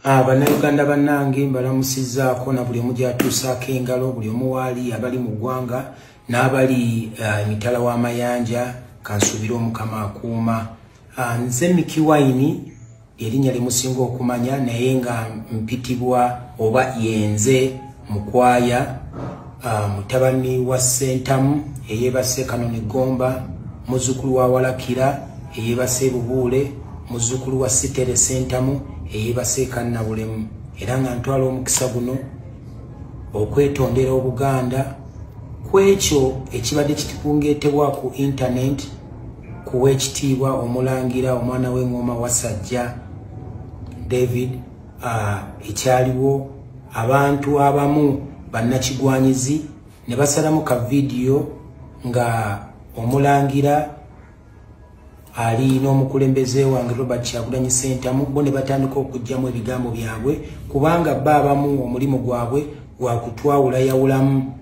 Bannayuganda bannange mbalamusizzaako na buli omu gy'atuusaako engalo, buli omu waali abali mu ggwanga n'abali emitala w'amayanja, kansuubire Omukama akuuma. Nze Mickey Wine erinnya limusinga okumanya, naye nga mpitibwa oba yenze Mukwaya, mutabani wa Ssentamu eyeebase Kanoni Gomba, muzzukulu wa Walakira eyeebase Bubuule, muzzukulu wa Sitere Ssentamu eyeebase Kannabulemu. Era nga ntwala omukisa guno okwetondera Obuganda ku ekyo ekibadde kitukungeetebwa ku internet, kuwa ekitiibwa Omulangira omwana w'Engoma Wasajja David, ekyaliwo abantu abamu bannakigwanyizi ne basalamu ka video nga Omulangira ali n'omukulembeze wange Robert Kyagulanyi Ssentamu, bo ne batandika okugyamu ebigambo byabwe, kubanga bba abamu omulimu gwabwe gwakutwawulayawulamu.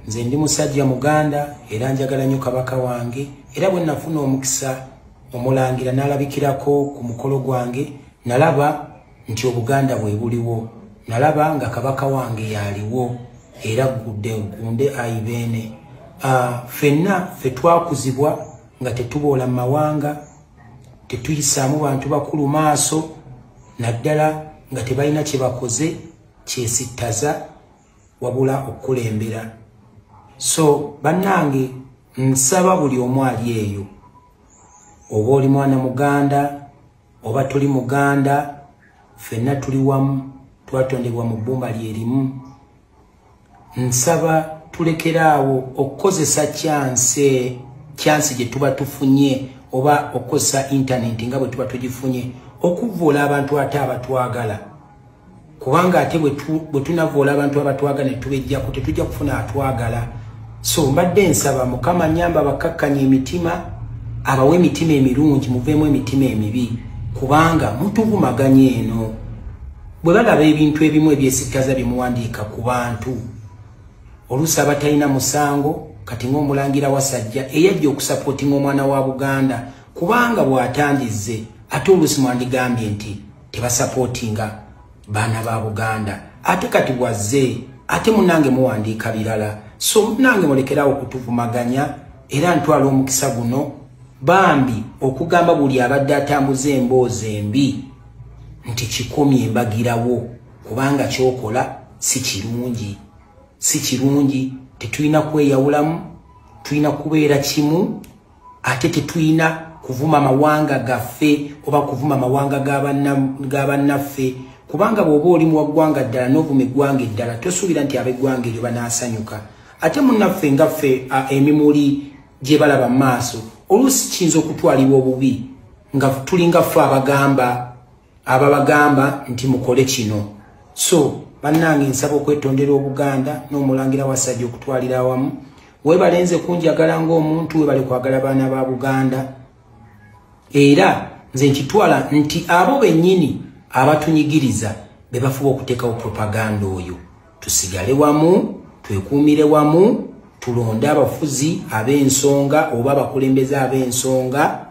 Nze ndi musajja Muganda era njagala nnyo kabaka wange, era bwe nafuna omukisa Omulangira n'alabikirako ku mukolo gwange, nalaba nti Obuganda bwe buliwo, nalaba nga kabaka wange yaliwo era gunde ayibeene. Ffenna ffe twakuzibwa nga tetuboola mu mawanga, tetuyisaamu bantu bakulu maaso, naddala nga tebalina kye bakoze kyesittaza wabula okukulembera. So bannange, nsaba buli omu ali eyo, oba oli mwana Muganda oba tuli Muganda, ffenna tuli wamu, twatondebwa mu bbumba lyerimu. Nsaba tulekeraawo okukozesa kyansi gye tuba tufunye, oba okukozesa internet nga bwe tuba tugifunye okuvoola abantu ate abatwagala, kubanga ate bwe tunavoola abantu abatwagala ne tubejjako tetujja kufuna atwagala. So mbadde nsaba Mukama nyamba bakakkanya emitima, abawe emitima emirungi, muveemu emitima emibi, kubanga mutuvumaganya eno. Bwe balaba ebintu ebimu ebyesittaza byemuwandiika ku bantu, oluusi abatalina musango, kati ng'Omulangira Wasajja eyajja okusapootinga omwana wa Buganda, kubanga bw'atandize ate oluusi mwandigambye nti tebasapootinga baana ba Buganda, ate kati bwazze ate munange muwandiika birala. So munange mulekerawo okutuvumaganya, era ntwala omukisa guno bambi okugamba buli abadde atambuza emboozi embi nti kikomye embagirawo, kubanga kyokola si kirungi. Tetulina kweyawulamu, tulina kubeera kimu, ate tetulina kuvuma mawanga gaffe oba kuvuma mawanga g'abannaffe, kubanga bw'oba oli mu ggwanga ddala n'ovuma eggwanga eddala tosuubira nti ab'eggwanga eryo banaasanyuka. Ate munnaffe nga ffe emimuli gye balaba mu maaso oluusi kiyinza okutwalibwa obubi nga tulinga ffe ababagamba nti mukole kino. So bannange, nsaba okwetondera Obuganda n'Omulangira Wasajja okutwalira awamu. Weebalenze kunjagala ng'omuntu, weebale kwagala baana ba Buganda. Era nze nkitwala nti abo bennyini abatunyigiriza be bafuba okuteekawo propaganda oyo. Tusigale wamu, twekuumire wamu, tulonde abafuzi ab'ensonga oba abakulembeze ab'ensonga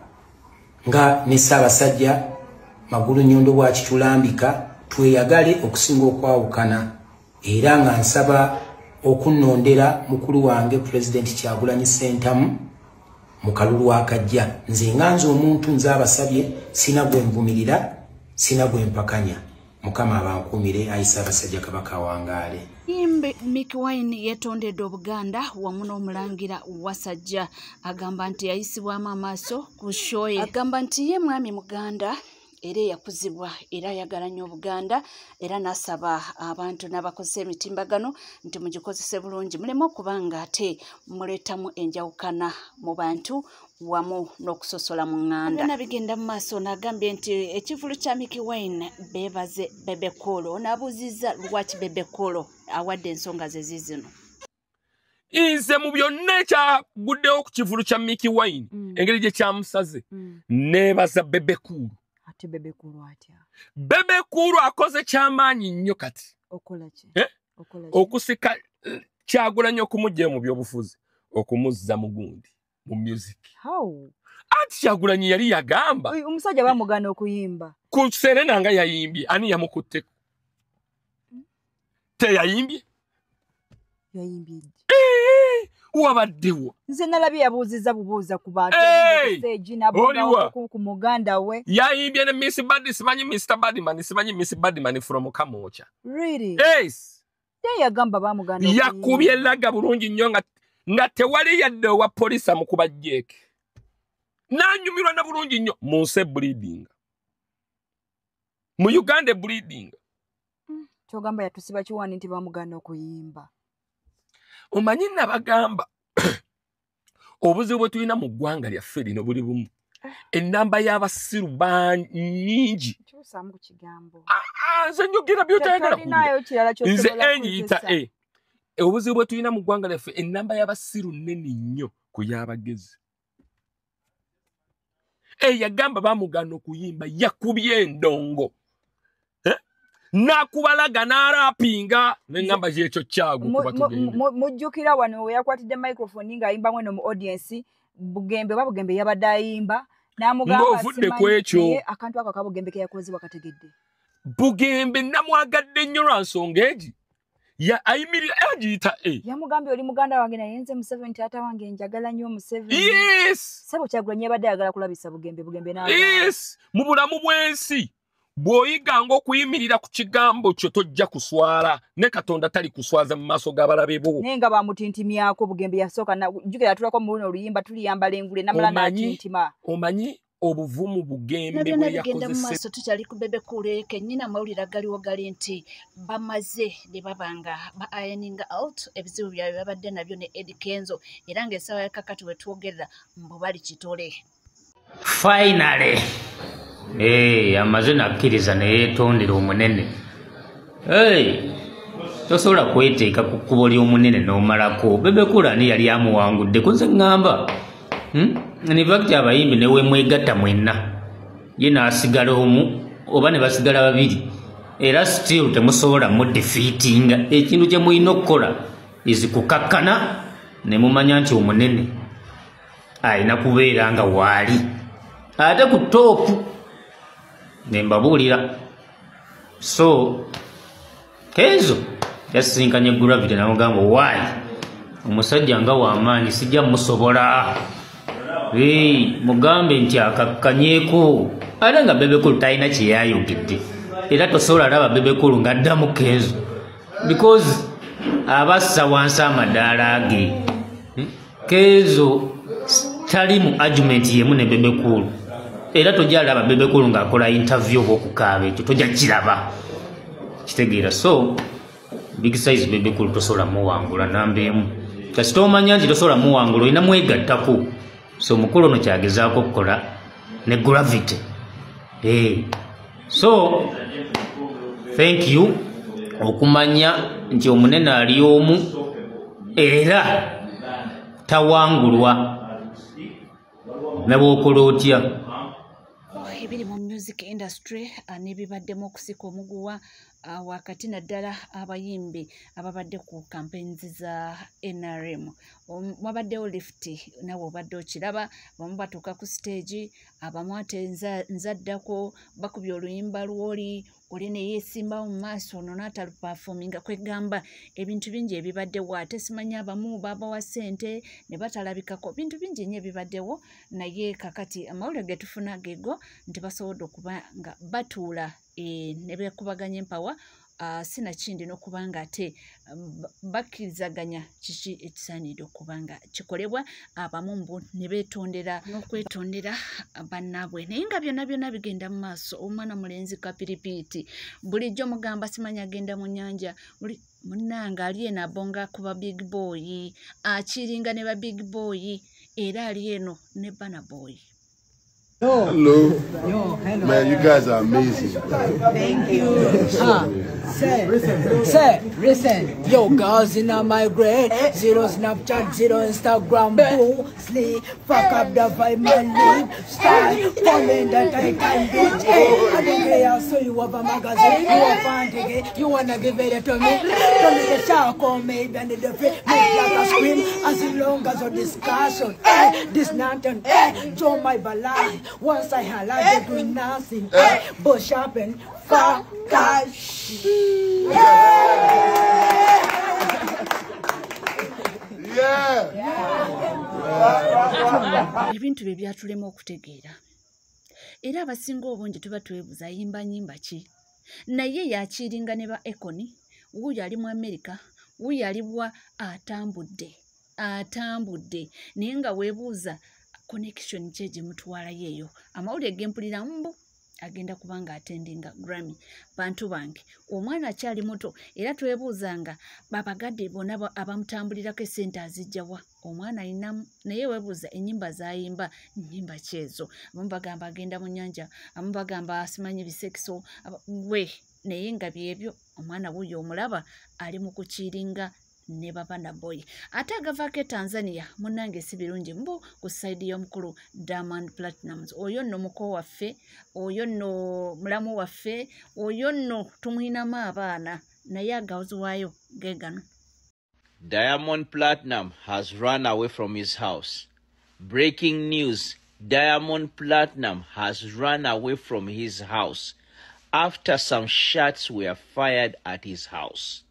nga ne Ssaabasajja Magulu Nnyondo bw'akitulambika, tweyagale okusinga okwawukana. Era nga nsaba okunnondera mukulu wange President Kyagulanyi Ssentamu mu kalulu akajja. Nze nga nze omuntu nze abasabye, sina gwe nvumirira, sina gwe mpakanya. Mukama abankuumire, ayi Ssaabasajja Kabaka wangaale. Mickey Wine yetondedde Obuganda wamu n'Omulangira Wasajja, agamba nti yayisibwamu amaaso ku shoye, agamba nti ye mwami Muganda era yakuzibwa era ayagala nnyo Obuganda, era n'asaba abantu n'abakozesa emitimbagano nti mugikozese bulungi, muleme okubanga ate muleetamu enjawukana mu bantu wamu n'okusosola mu ŋŋanda. Byonna bigenda mu maaso. N'agambye nti ekivulu kya Mickey Wine beebaze Bebe Cool. N'abuuzizza lwaki Bebe Cool awadde ensonga ze zizino. Nze mu byonna ekyaguddewo ku kivulu kya Mickey Wine, engeri gye kyamusaze, neebaza Bebe Cool. Bebe Cool atya? Bebe Cool akoze kyamaanyi nnyo kati. Okola ki? Okusika Kyagulanyi okumujja mu byobufuzi, okumuzza mu gundi mu music. How? Ati Kyagulanyi yali yagamba omusajja bamugana okuyimba ku Serena nga yayimbye ani yamukutte te yayimbye wabaddewo nze nalabye yabuuziza bubuuza ku bantu stage n'abonga ku muganda we yayimbye ne Miss Buddy simanyi Mr. Badman simanyi Miss Badman from Kamocha really yes yagamba bamugana yakubye laga bulungi nnyo nga tewali yadde wa polisi amukuba jeke nanyumirwa na bulungi nnyo munse bleeding mu Uganda bleeding kyogamba yatusiba kiwani nti bamugana okuyimba omanyi nabagamba obuzibu bwe tulina mu ggwanga lyaffe lino buli bumu ennamba y'abasiru bannyingi kyusamu ku kigambo nze njogera by'otayagala nze enyiyita obuzibu bwe tulina mu ggwanga lyaffe ennamba y'abasiru nnene nnyo ku y'abagezi yagamba bamugana okuyimba yakubye endongo nakubalaga n'arapinga n'engamba kyekyo kyago kuba tugende mujjukira wano we yakwatidde microphone ng'ayimba mweno mu audience Bugembe yabadde ayimba n'amugamba ng'ovudde ku ekyo akantu ako akabugembe ke yakozebwa kategedde Bugembe namwagadde nnyo lwa nsonga egi ayimirira agiyita yamugambye oli muganda wange naye nze Museveni taata wange njagala nnyo Museveni yes Ssebo Kyagulanyi yabadde ayagala kulabisa Bugembe yes mu bulamu bw'ensi bw'oyiganga okuyimirira ku kigambo kyo tojja kuswala ne Katonda tali kuswaza mu maaso g'abalabe bo naye nga bamutintimyako Bugembe yasooka jjukira yatulako mu luno oluyimba tuliyambala engule namala n'atintima omanyi obuvumu Bugembe bwe yakozesa mu maaso tukyali ku Bebe Cool kennyina amawulire galiwo gali nti bamaze ne babanga ba ironing out ebizibu byabwe babadde nabyo ne Eddie Kenzo era ng'essaawa ya kakati we twogerera mbu bali kitole finally amaze nakkiriza ne yeetondera omunene tosobola kweteeka ku kkubo ly'omunene n'omalako Bebe Cool ani yali amuwangudde kunze ŋŋamba ne fakiti abayimbi ne we mwegatta mwenna ye n'asigala omu oba ne basigala babiri era still temusobola mudefeatinga ekintu kye mulina okukola izikukakkana ne mumanya nti omunene alina kubeera nga waali ate ku toopu ne mbabuulira so Kenzo yasisinkanye Gravity n'amugamba waayi omusajja nga w'amaanyi sijja musobola mugambe nti akakkanyeeko ate nga Bebe Cool talina kye yayogedde era tosobola laba Bebe Cool ng'addamu Kenzo because abassa wansi amadaala ge Kenzo tali mu argument yemu ne Bebe Cool era tojja laba Bebe Cool ng'akola interview oba okukaaba ekyo tojja kiraba kitegeera so big size Bebe Cool tosobola muwangula namba emu kasita omanya nti tosobola muwangula olina mwegattako so mukulu ono kyagezaako okukola ne Gravity so thank you okumanya nti omunene ali omu era tawangulwa ne bw'okola otya ebiri mu music industry n'ebibaddemu okusika omuguwa wakati naddala abayimbi ababadde ku campaigns za NRM wabaddewo lift nawe obadde okiraba bamu batuuka ku stage abamu ate nzaddako bakubye oluyimba lwoli oli ne yeesimbawo mu maaso ono n'atalupafominga kwegamba ebintu bingi ebibaddewo ate simanyi abamu baabawa ssente ne batalabikako bintu bingi nnyo ebibaddewo naye kakati amawulire ge tufuna geego nti basobodde okuba nga batuula ne beekubaganya empawa sinakindi n'okuba nga ate bakkirizaganya kiki ekisaanidde okuba nga kikolebwa abamu mbu ne beetondera n'okwetondera bannaabwe naye nga byonna byonna bigenda mu maaso omwana mulenzi kapiripiiti bulijjo mugamba simanyi agenda mu nnyanja munnanga ali eno abonga ku ba big boy akiringa ne ba big boy era ali eno ne Burna Boy. Hello. Yo, hello. Man, you guys are amazing. Thank you. Listen. Yo, girls in a migrate. 0 Snapchat, 0 Instagram. Boo, sleep, fuck up the vibe, man, leave. Style, following that I can bitch. I don't care, so you have a magazine. You are fan, you wanna give it to me. Tell me the shark on me, and the fit. Make like a scream, as long as a discussion. This nothing, Joe my balance. Once I highlight, they do nothing. But sharpen, fuck, cash. Ebintu bye byatulema okutegeera era abasinga obungi tuba twebuuza yimba nyimba ki naye yakiringa ne ba Ekoni wuuyo ali mu America wuuyo alibwa atambudde naye nga weebuuza connection kye gye mutwala yeeyo amawulire gempulira mbu agenda kubanga atendinga Grammy bantu bange omwana akyali muto era twebuuzanga babagadde bona abamutambulirako esente azijjawa omwana alinamu naye weebuuza ennyimba zayimba nnyimba kyezo abamu bagamba agenda mu nnyanja abamu bagamba asimanyi bisekiso we naye nga byebyo omwana wuyo omulaba ali mu kukiringa ne Bana Boy ate agavaako Tanzania munnange si birungi mbu ku side y'omukulu Diamond Platnumz oyo nno muko waffe oyo nno mulamu waffe oyo nno tumwinamu abaana naye agaziwaayo gegano. Diamond Platnumz has run away from his house. Breaking news, Diamond Platnumz has run away from his house after some shots were fired at his house.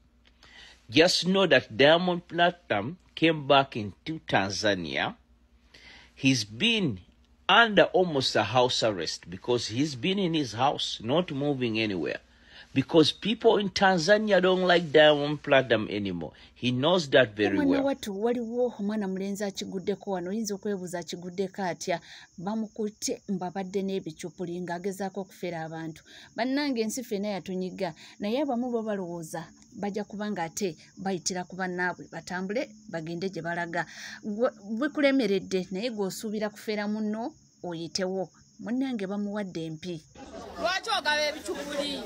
Just know that Diamond Platnumz came back into Tanzania. He's been under almost a house arrest because he's been in his house, not moving anywhere. Because people in Tanzania don't like Diamond Platnumz anymore. He knows that very well. Watu waliwo omwana mulenzi akiguddeko wano oyinza okwebuuza akiguddeko atya bamukutte mbabadde n'ebicuupuli ng'agezaako okufera abantu bannange ensi ffenna yatunyiga naye abamu bo balowooza bajja kubanga ate bayitira ku bannaabwe batambule bagende gye balaga bwekulemeredde naye gw'osuubira kufera munno oyitewo munnange bamuwadde empi. Lwaki ogaba ebicuupuli?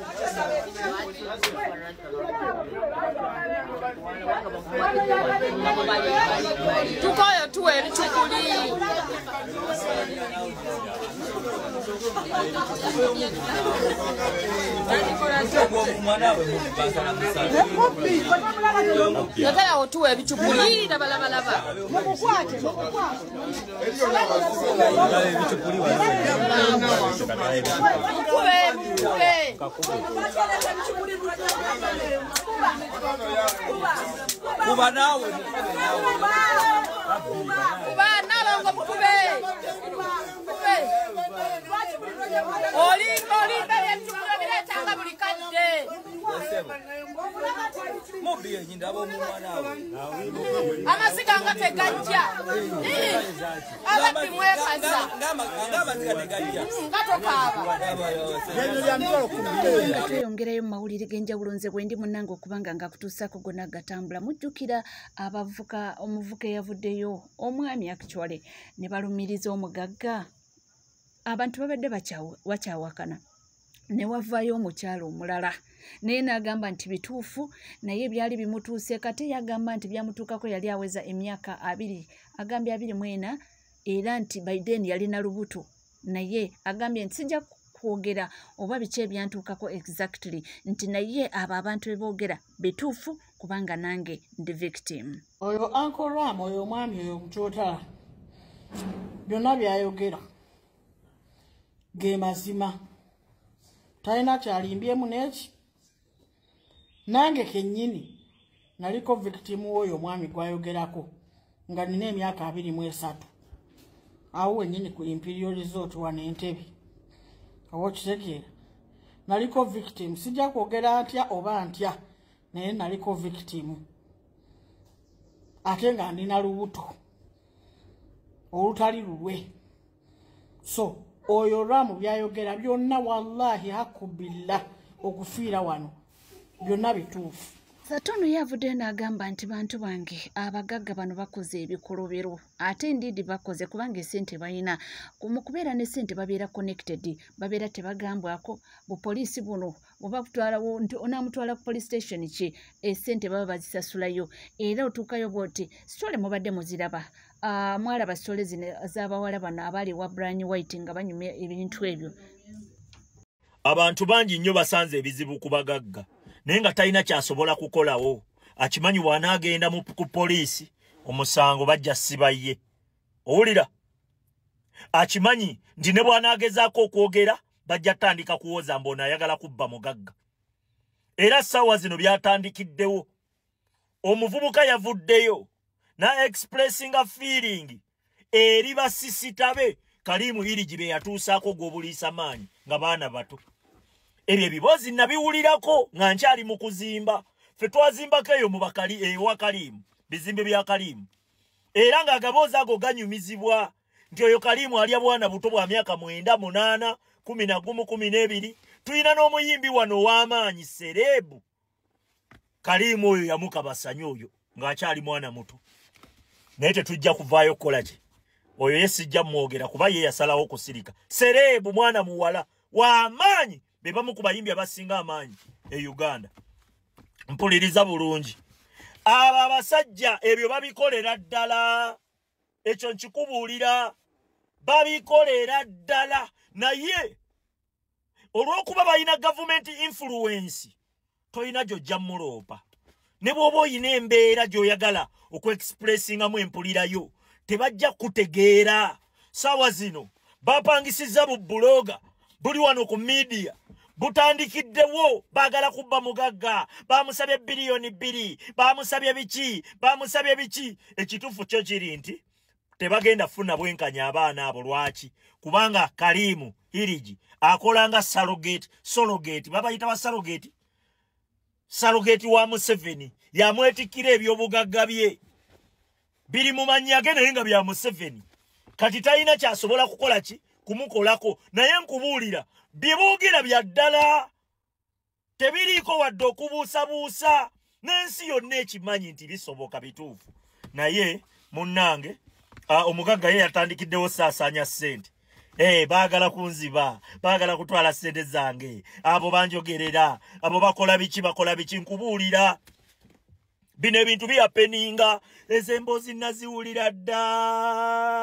Tukoyo tuwa ebicuupuli. Yagala otuwa ebicuupuli labalabalaba. Kuba nawe kuba nalongo mukube oli ebicuupuli buli kadde mubiye nyinda abo mwana we amasiga nga tegajja ababbi mwekaza ng'amasiga tegajja ngatokaaba nga tweyongerayo mu mawulire g'enjawulo nze bwe ndi munnange okubanga ng'akutuusaako gonna gatambula mujjukira omuvuka eyavuddeyo omwami actually ne balumiriza omugagga abantu babadde bakyawakana ne wavaayo omukyalo omulala naye n'agamba nti bituufu naye byali bimutuuse kate yagamba nti byamutuukako yali aweza emyaka 2 agambye 24 era nti Biden yalina lubuto naye agambye nti sijja kwogera oba biki ebyantuukako exactly nti naye abo abantu beboogera bituufu kubanga nange ndi victim. Oyo Uncle Ram oyo omwami oyo mukyotala byonna byayogera ge mazima talina kyalimbyemu n'eki nange kennyini naliko victim oyo omwami gwayogerako nga nina emyaka 23 awo wennyini ku Imperial Resort wano Entebbe awo kitegeera naliko victim sijja kwogera ntya oba ntya naye naliko victim ate nga nina lubuto olutali lulwe so oyo Ramu byayogera byonna wallahi hakubilla okufiira wano byonna bituufu Satono yavudde n'agamba nti bantu bange abagagga bano bakoze ebikolobero ate ndidi bakoze kubanga esente balina mu kubeera ne sente babeera connected babeera tebagambwako bupoliisi buno oba kutwala onamutwala ku police station ki esente baba bazisasulayo era otuukayo bwoti sitole mubadde muziraba mwalaba sitole zino z'abawala bano abali wa Brand White nga banyumya ebintu ebyo. Abantu bangi nnyo basanze ebizibu ku bagagga naye nga talina kyasobola kukolawo akimanyi bw'anaagenda ku poliisi omusango bajja siba ye. Owulira akimanyi nti ne bw'anaagezaako okwogera bajja tandika kuwoza mbona ayagala kubba mugagga. Era ssaawa zino byatandikiddewo omuvubuka yavuddeyo na expressinga feeling eri basisitabe Kalimu Irigi be yatuusaako gwobuliisa maanyi nga baana bato. Ebyo ebibozi nabiwulirako nga nkyali mu kuzimba. Ffe twazimbako eyo mu bakali ewa Kalimu, bizimbe bya Kalimu. Era nga agaboozi ago ganyumizibwa nti oyo Kalimu alya bwana buto bwa myaka 9, 8, 11, 12. Tulina n'omuyimbi wano w'amaanyi Serebu. Kalimu oyo yamukabasanyo oyo ng'akyali mwana muto. Naye tetujja kuvaayo kukola ki? Oyo yesijja mwogera kuba ye yasalawo kusirika. Serebu mwana muwala w'amaanyi. Bebamu ku bayimbi abasinga amaanyi e Uganda. Mpuliriza bulungi. Aba abasajja ebyo babikolera ddala. Ekyo nkikubuulira. Babikolera ddala. Naye olw'okuba balina government influence toyina gy'ojja muloopa. Ne bw'oba oyina embeera gy'oyagala okweexpressingamu empulirayo tebajja kutegeera. Saawa zino bapangisiza bu buloga buli wano ku media butandikiddewo baagala kubba mugagga bamusabye biliyoni 2 bamusabye biki ekituufu kyo kiri nti tebagenda funa bwenkanya abaana abo. Lwaki? Kubanga Kalimu Irigi akolanga surrogate babayita ba surrogate wa Museveni yamwetikira ebyobugagga bye biri mu mannya ge naye nga bya Museveni. Kati talina kyasobola kukola ki kumukolako. Naye nkubuulira biboogera bya ddala tebiriiko wadde okubuusabuusa n'ensi yonna ekimanyi nti bisoboka bituufu. Naye munnange omugagga ye yatandikiddewo saasaanya ssente. Baagala kunziba, baagala kutwala ssente zange, abo banjogerera, abo bakola biki nkubuulira. Bino ebintu byapeninga ez'emboozi naziwulira dda.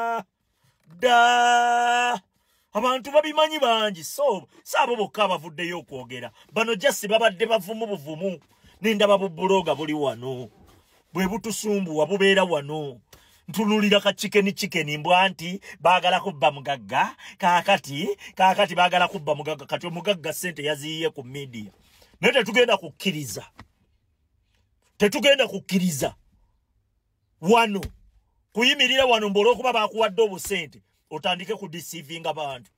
Abantu babimanyi bangi so saabo bokka bavuddeyo okwogera. Bano jasi babadde bavumu buvumu n'endaba bubuloga buli wano bwe butusumbuwa bubeera wano. Ntunulira ka chicken mbwa nti baagala kubba mugagga kaakati baagala kubba mugagga. Kati omugagga sente yaziyiye ku media. Naye tetugenda kukkiriza wano kuyimirira wano mbolokuba bakuwadde obusente otandike ku deceiving abantu.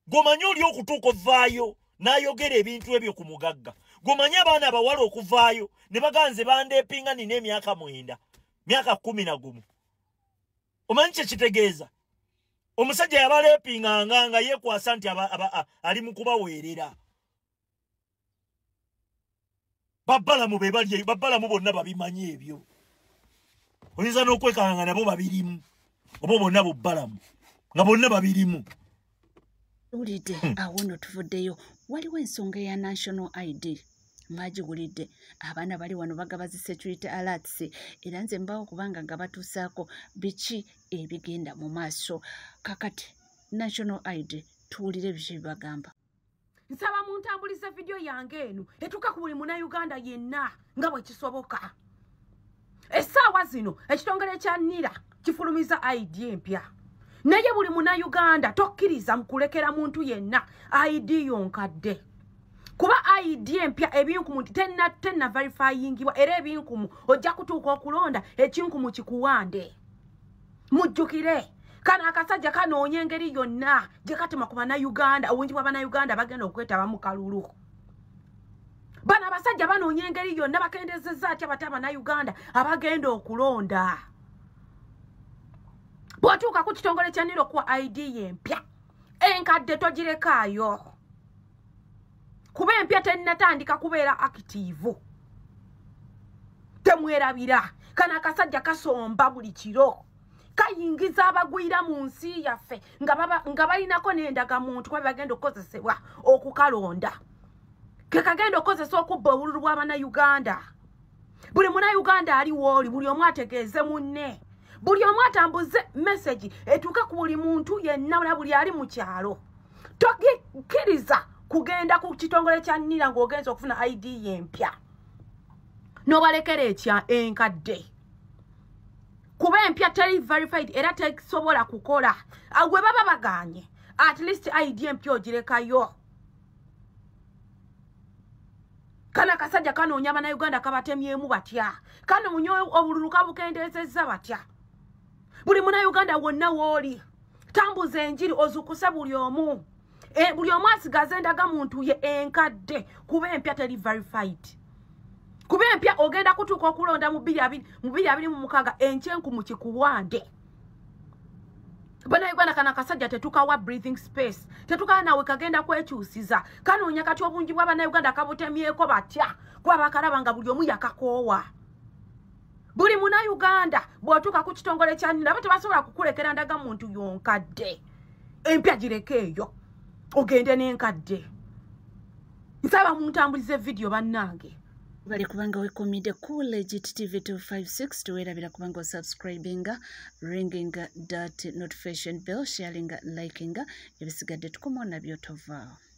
Gomanyi oli okutuuka ovaayo n'ayogera ebintu ebyo ku mugagga. Gomanyi abaana abawala okuvaayo ne baganze bandepinga nina emyaka 9, myaka 11. Omanyi kye kitegeeza? Omusajja yabalepinganga nga yeekwasa nti ali mu kubaweerera. Babbalamu be bali babbalamu bonna babimanyi ebyo. Oyinza n'okwekanga nabo babirimu. Obo bonna bubbalamu nga bonna babirimu. Ulide awono tuvuddeyo waliwo ensonga ya national ID mwagigulidde abaana bali wano bagabazi security alerts era nze mbawo kubanga nga batuusaako biki ebigenda mu maaso. Kakati national ID tuwulire biki bagamba. Nsaba muntambulize video yange eno etuuka ku buli Munnayuganda yenna nga bwe kisoboka. Essaawa zino ekitongole kya NIRA kifulumiza ID empya. Naye buli Munnayuganda tokkiriza mukulekera muntu yenna ID yonkadde. Kuba ID empya ebinkumu tenna verifyingibwa era ebinkumu ojja kutuuka okulonda ekinkumu kikuwande. Mujjukire kana akasajja kanoonya engeri yonna gye katema ku Bannayuganda obungi bw'Abannayuganda bagenda okwetaba mu kalulu. Bano abasajja banoonya engeri yonna bakendezezza atya bata Bannayuganda abagenda okulonda. Bw'otuuka ku kitongole kya NIRA okuwa ID empya enkadde togirekaayo. Kuba empya tennatandika kubeera active. temwerabira kana akasajja kasomba buli kiro kayingiza abagwira mu nsi yaffe nga balinako n'endagamuntu kwe bagenda okukozesebwa okukalonda ke kagenda okukozesa okubba obululu bw'Abannayuganda. Buli Munnayuganda aliwo oli, buli omu ategeeze munne, buli omu atambuze message etuuka ku buli muntu yenna na buli ali mu kyalo. Togikkiriza kugenda ku kitongole kya NIRA ng'ogenza okufuna ID y'empya n'obalekera ekya enkadde. Kuba empya teri verified era tesobola kukola. Agwe baba baganye. At least ID empya ogirekayo. Kana kasajja kanoonya Bannayuganda kabatemyemu batya. Kanoonya obululu kabukendeezezza batya. Buli Munnayuganda wonna w'oli, tambuza enjiri ozukuse buli omu. Buli omu asigaze endagamuntu ye enkadde kuba empya teri verified. Kuba empya ogenda kutuuka okulonda mu 2026 enkyenku mu kikuwande. Bannayuganda kana kasajja tetukawa breathing space. Tetukala nawe kagenda kwekyusiza. Kanoonya kati obungi bw'Abannayuganda kabutemyeko batya kuba bakalaba nga buli omu yakakoowa. Buli Munnayuganda bw'otuuka ku kitongole kya NIRA tebasobola kukulekera ndagamuntu yonkadde. Empya gireke eyo ogende n'enkadde. Nsaba muntambulize video bannange. Bali kubanga wekomide ku Legit TV 256 tuwerabira kubanga subscribinga, ringing that notification bell, sharing, liking ebisigadde tukomona byotovaawo.